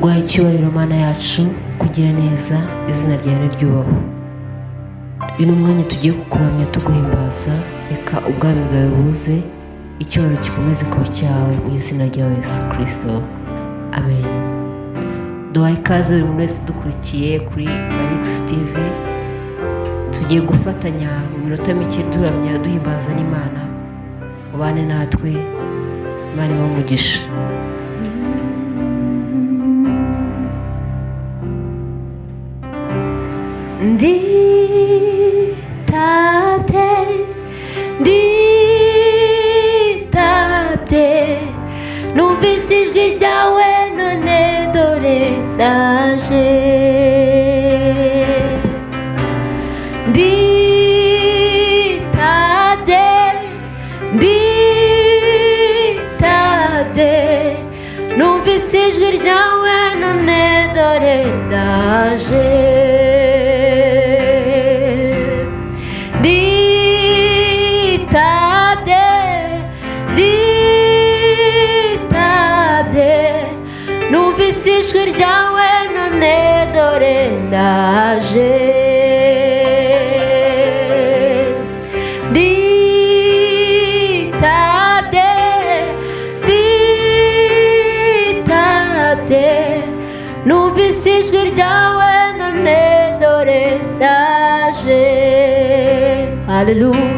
tuguhaye icyubahiro Mana yacu, kugira neza, izina ryawe niryubahwe. Uyu ni umwanya tugiye kukuramya tuguhimbaza, reka ubwami bwawe buze, icyubahiro gikomeze kuba cyawe mu izina rya Yesu Kristo, amen. Duhaye ikaze buri muntu wese udukurikiye kuri Marix TV. Tugiye gufatanya mu minota mike duramya duhimbaza n'Imana. Ubane natwe, Imana ibahe umugisha. Nditabye numvise ijwi ryawe, none dore ndaje. Nditabye numvise ijwi ryawe, none dore ndaje. Numvise ijwi ryawe, none dore ndaje. Nditabye numvise ijwi ryawe, none dore ndaje. Hallelujah.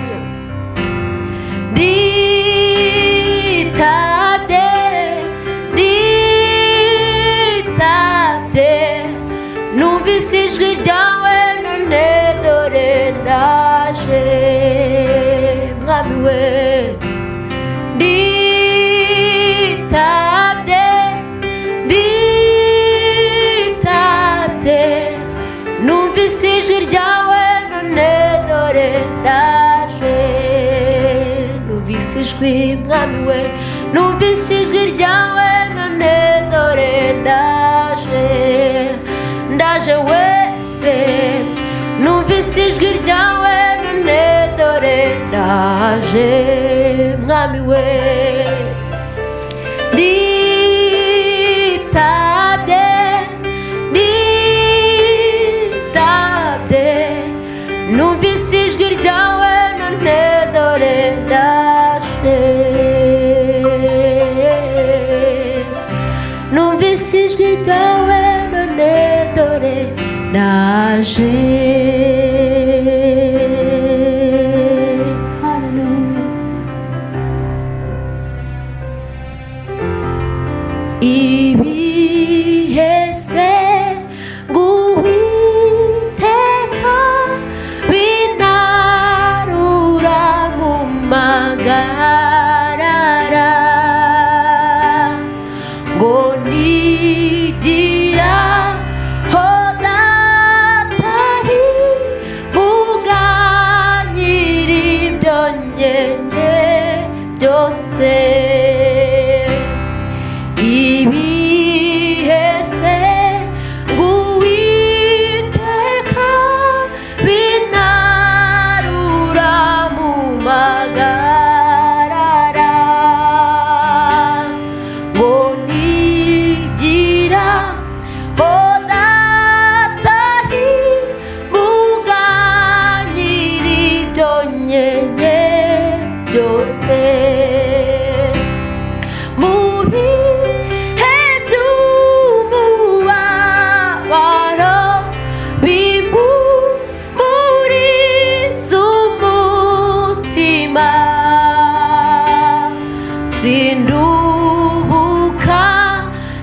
Numvise ijwi ryawe, none dore ndaje. Mwami we, nditabye numvise ijwi ryawe, none dore ndaje. Numvise ijwi, Mwami we, numvise ijwi ryawe, none dore ndaje. Ndaje wese numvise ijwi ryawe, none dore ndaje. Mwami we, nditabye numvise ijwi ryawe, none dore ndaje. Numvise ijwi ryawe, none dore ndaje. Hallelujah. Ibihe se guhiteka binarura mu magarara, ngo nigira byose. Ibihe se guhiteka binarura mu magarara, ngo nigira hodatahi muganyira ibyo nyenye byose. Mu bihe by'umubabaro bimpumuriza umutima, sindubuka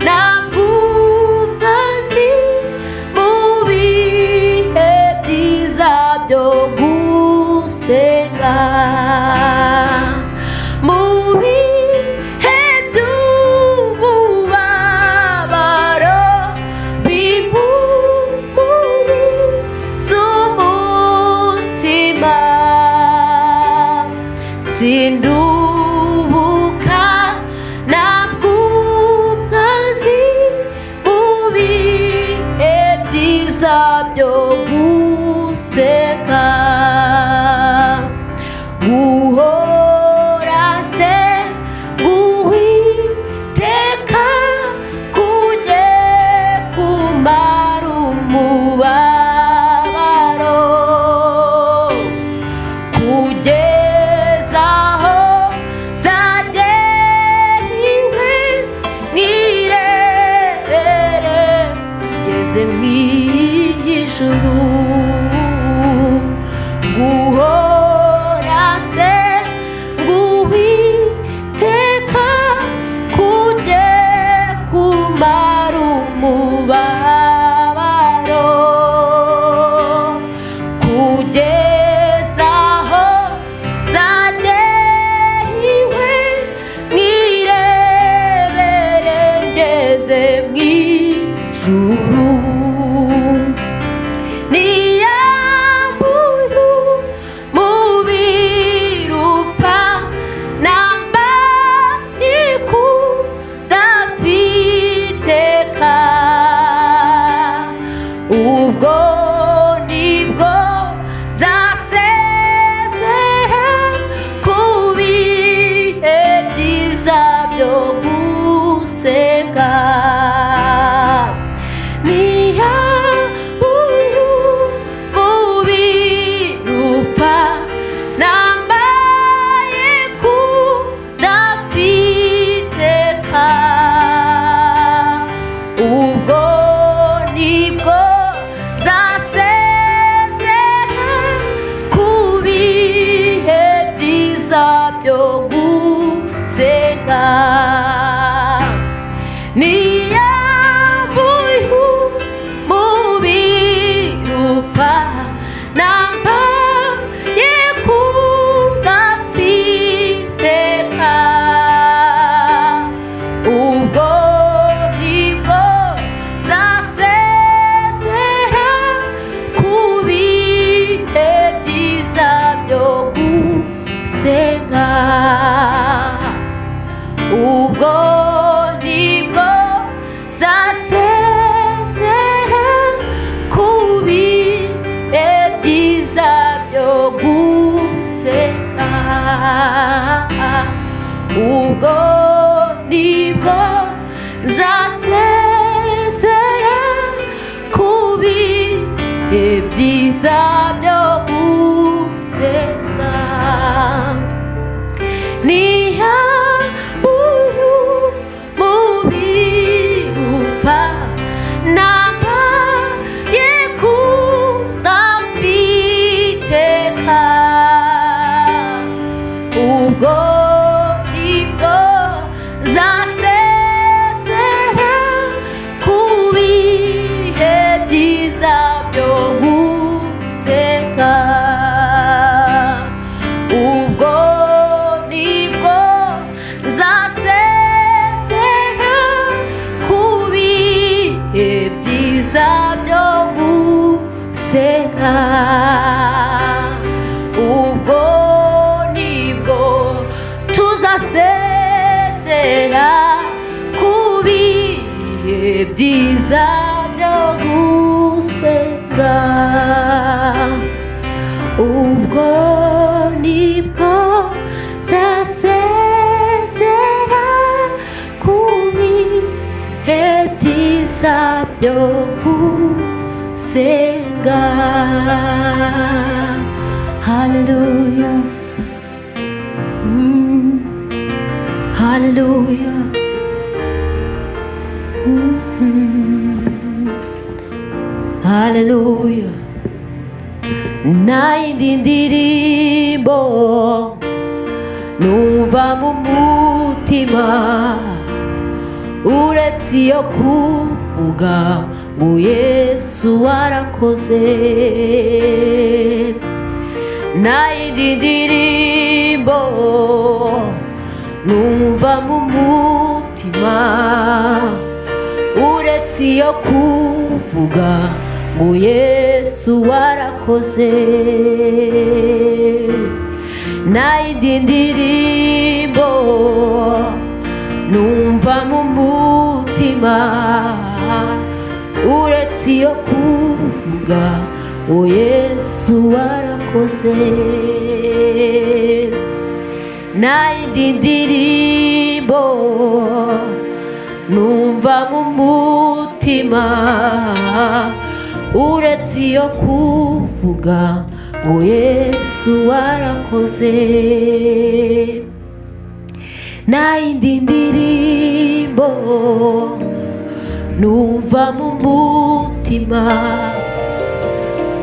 nabwumvazi mu bihe byiza byo gusenga. Mu bihe by'umubabaro bimpumuriza umutima, sindubuka nabwumvazi mu bihe byiza byo gusenga. Guhora se guhiteka kugeza kugeza aho zageriwe n'irebere ngeze mu ijuru guhora se nguwiteka kujye kumara umubabaro kugeza aho zageriwe n'irebere ngeze mu ijuru ubwo nibwo zasezera ku bihe byiza byo gusenga niyambuye umubiri upfa nambaye kudafiteka ubwo nibwo zasezera ku bihe byiza byo gusenga niyambuye umubiri upfa nambaye kudafiteka ubwo nibwo zasezera ku bihe byiza byo gusenga ubwo nibwo zasezera ku bihe byiza byo gusenga ubwo nibwo zasezera ku bihe byiza byo gusenga niyambuye umubiri upfa nambaye kudafiteka ubwo nibwo zasezera ku bihe byiza byo gusenga ubwo nibwo zasezera ku bihe byiza byo gusenga ubwo nibwo tuzasezera ku bihe byiza byo gusenga ubwo nibwo zasezera ku bihe byiza byo gusenga hallelujah hallelujah hallelujah nayindi ndirimbo numva mu mutima uretse iyo kuvuga ngo Yesu warakoze nayindi ndirimbo numva mu mutima uretse iyo kuvuga ngo Yesu warakoze nayindi ndirimbo numva mu mutima uretse iyo kuvuga ngo Yesu warakoze nayindi ndirimbo numva mu mutima uretse iyo kuvuga ngo Yesu warakoze. Nta yindi ndirimbo numva mu mutima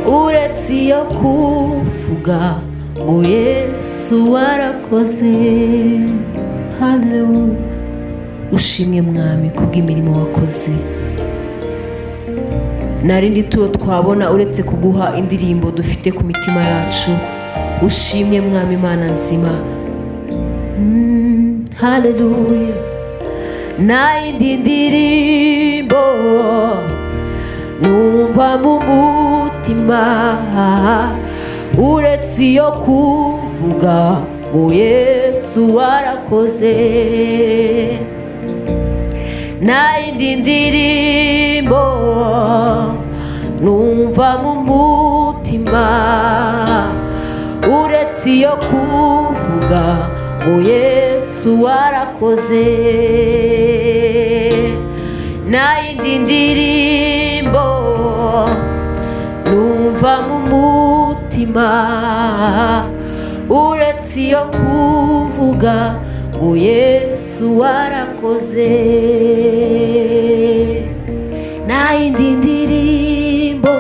uretse iyo kuvuga ngo Yesu warakoze. Haleluya. Ushimwe Mwami kubw'imirimo wakoze. Nta rindi turo twabona uretse kuguha indirimbo dufite ku mitima yacu. Ushimwe Mwami Mana nzima. Haleluya. Nta yindi ndirimbo numva mu mutima uretse iyo kuvuga ngo Yesu warakoze. Nta yindi ndirimbo numva mu mutima uretse iyo kuvuga ngo Yesu warakoze. Nta yindi ndirimbo numva mu mutima uretse iyo kuvuga ngo Yesu warakoze. Nta yindi ndirimbo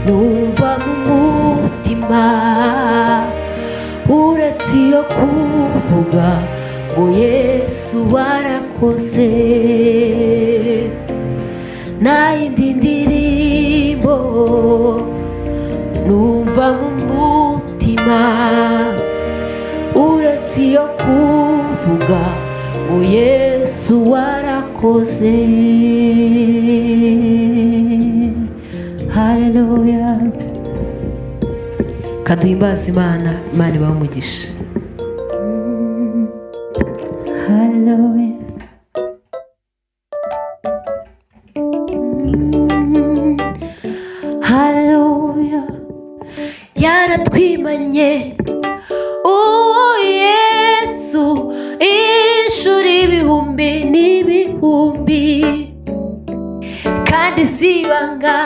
numva mu mutima uretse iyo kuvuga ngo Yesu warakoze. Nta yindi ndirimbo numva mu mutima uretse iyo kuvuga ngo Yesu warakoze. Haleluya. Kaduhimbaze Imana. Imana ibahe umugisha. Haleluya. Haleluya. Yaratwimanye uwo Yesu inshuro ibihumbi n'ibihumbi, kandi si ibanga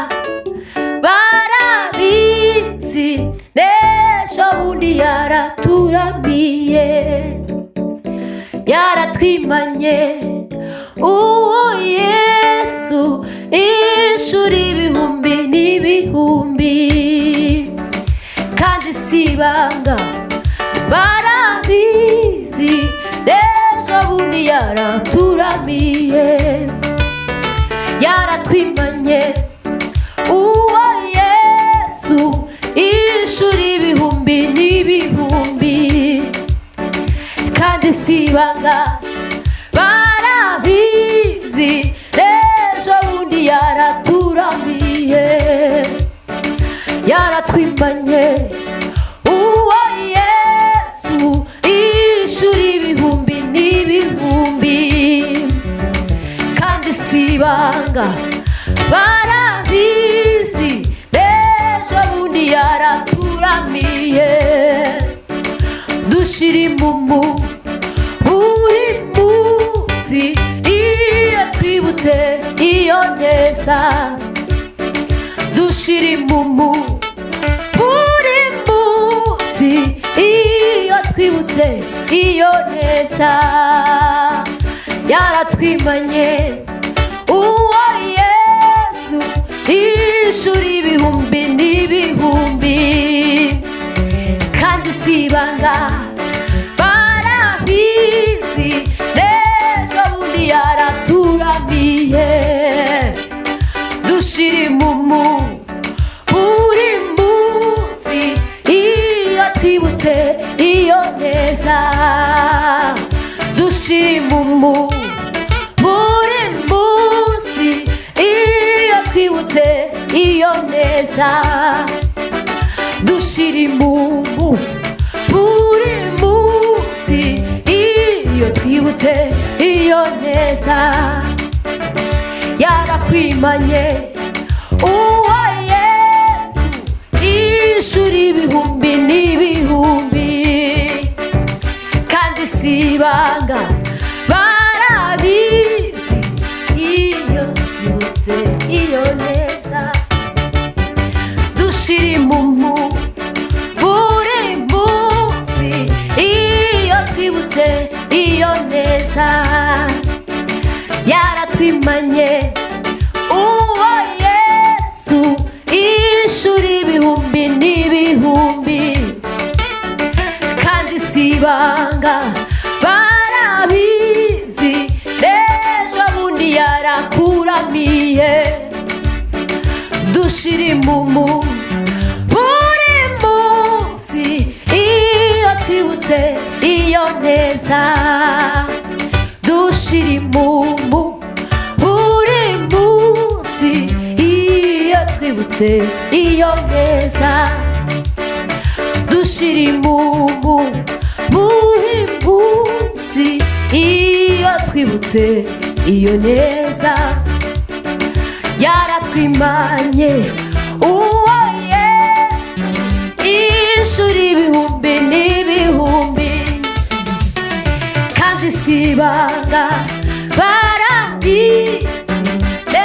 barabizi, n'ejo bundi yaraturamiye. Yaratwimanye uwo Yesu inshuro ibihumbi n'ibihumbi, kandi si ibanga barabizi, n'ejo bundi yaraturamiye. Yaratwimanye uwo Yesu inshuro ibihumbi n'ibihumbi, kandi si ibanga barabizi, n'ejo bundi yaraturamiye. Yaratwimanye uwo Yesu inshuro ibihumbi n'ibihumbi, kandi si ibanga barabizi, n'ejo bundi yaraturamiye. Dushira impumu buri munsi iyo twibutse iyo neza. Dushira impumu buri munsi iyo twibutse iyo neza. Yaratwimanye uwo Yesu inshuro ibihumbi n'ibihumbi, kandi si ibanga barabizi, n'ejo bundi yaraturamiye. Dushira impumu buri munsi iyo twibutse iyo neza. Dushira impumu buri munsi iyo twibutse iyo neza. Dushira impumu buri munsi iyo twibutse iyo neza. Yarakwimanye uwo Yesu inshuro ibihumbi n'ibihumbi, kandi si ibanga barabizi, iyo twibutse iyo neza. Dushira impumu iyo neza yaratwimanye uwo Yesu inshuro ibihumbi n'ibihumbi kandi si ibanga barabizi ejo bundi yarakuramiye dushira impumu buri munsi iyo twibutse iyo neza dushira impumu buri munsi iyo twibutse iyo neza dushira impumu buri munsi iyo twibutse iyo neza yaratwimanye uwo Yesu inshuro ibihumbi n'ibihumbi kandi si ibanga barabizi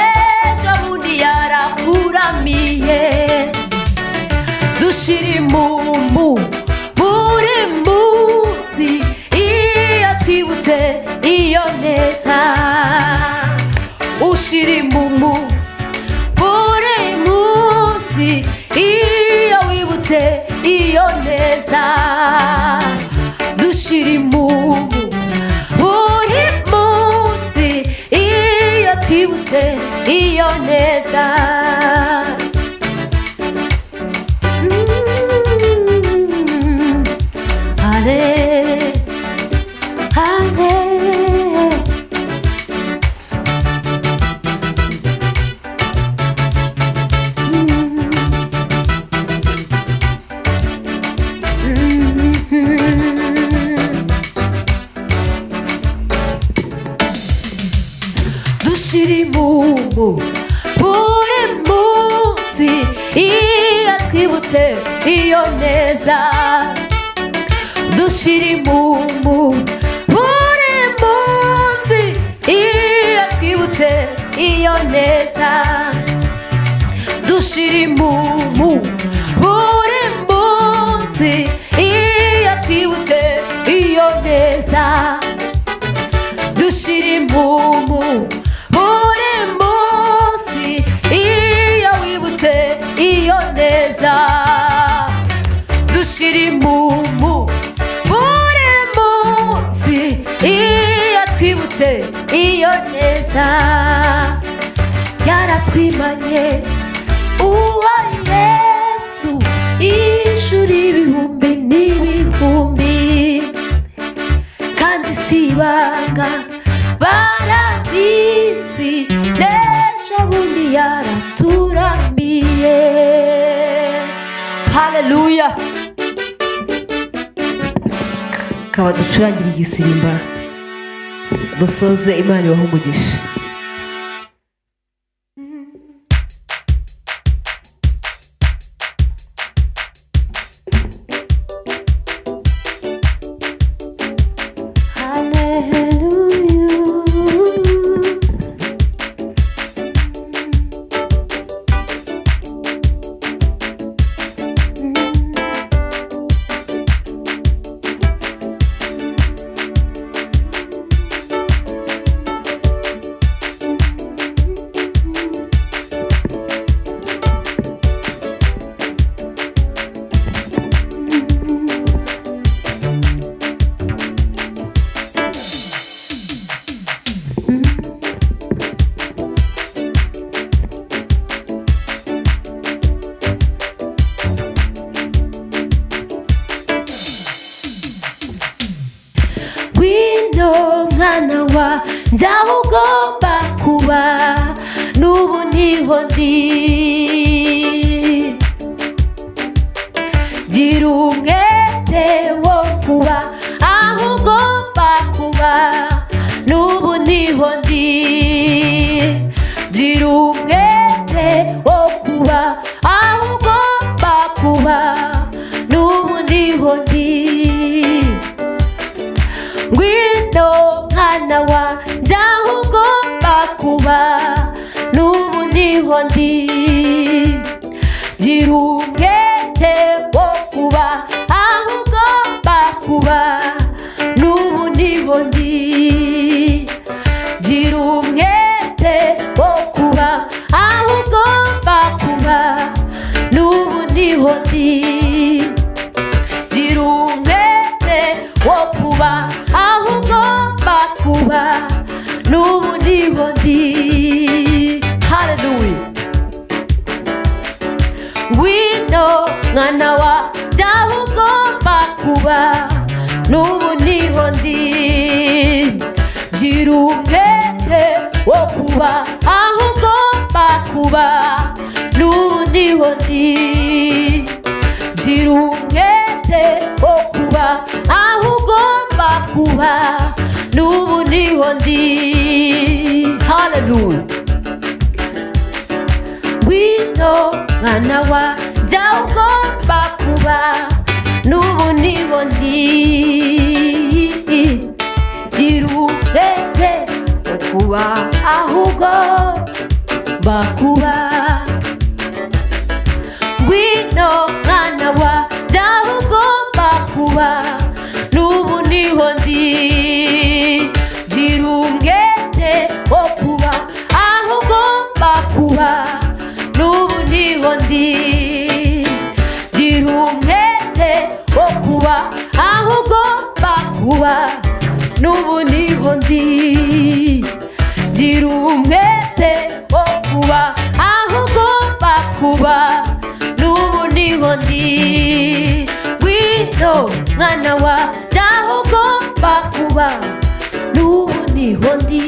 ejo bundi yarakuramiye dushira impumu buri munsi iyo twibutse iyo neza ushira impumu buri munsi iyo wibutse iyo neza dushira impumu buri munsi iyo twibutse iyo neza dushira impumu buri munsi iyo twibutse iyo neza dushira impumu buri munsi iyo twibutse iyo neza dushira impumu buri munsi iyo twibutse iyo neza dushira impumu buri munsi iyo wibutse iyo neza dushira impumu buri munsi iyo twibutse iyo neza yaratwimanye uwo Yesu inshuro ibihumbi n'ibihumbi kandi si ibanga barabizi n'ejo bundi yaraturamiye. Haleluya. Kaba ducurangira igisimba dusoze Imana ibahe umugisha. Wino mwana wa njyaho ugomba kuba n'ubu niho ndi, gira umwete wo kuba aho ugomba kuba n'ubu niho ndi, gira umwete wo kuba aho ugomba kuba n'ubu niho ndi. Ngwino mwana wa njyaho ugomba kuba n'ubu niho ndi, gira umwete wo kuba aho ugomba kuba n'ubu niho ndi. n'ubu niho ndi. Haleluya. Ngwino mwana wanjye aho ugomba kuba, n'ubu niho ndi. Gira umwete wo kuba aho ugomba kuba, n'ubu niho ndi. Gira umwete wo kuba aho ugomba kuba, n'ubu niho ndi. Haleluya. Ngwino mwana wanjye aho ugomba kuba, n'ubu niho ndi. Gira umwete wo kuba aho ugomba kuba. Ngwino mwana wanjye aho ugomba kuba, n'ubu niho ndi. Gira umwete wo kuba aho ugomba kuba, n'ubu niho ndi. Gira umwete wo kuba aho ugomba kuba, n'ubu niho ndi. Gira umwete wo kuba aho ugomba kuba, n'ubu niho ndi. Ngwino mwana wanjye aho ugomba kuba, n'ubu niho ndi.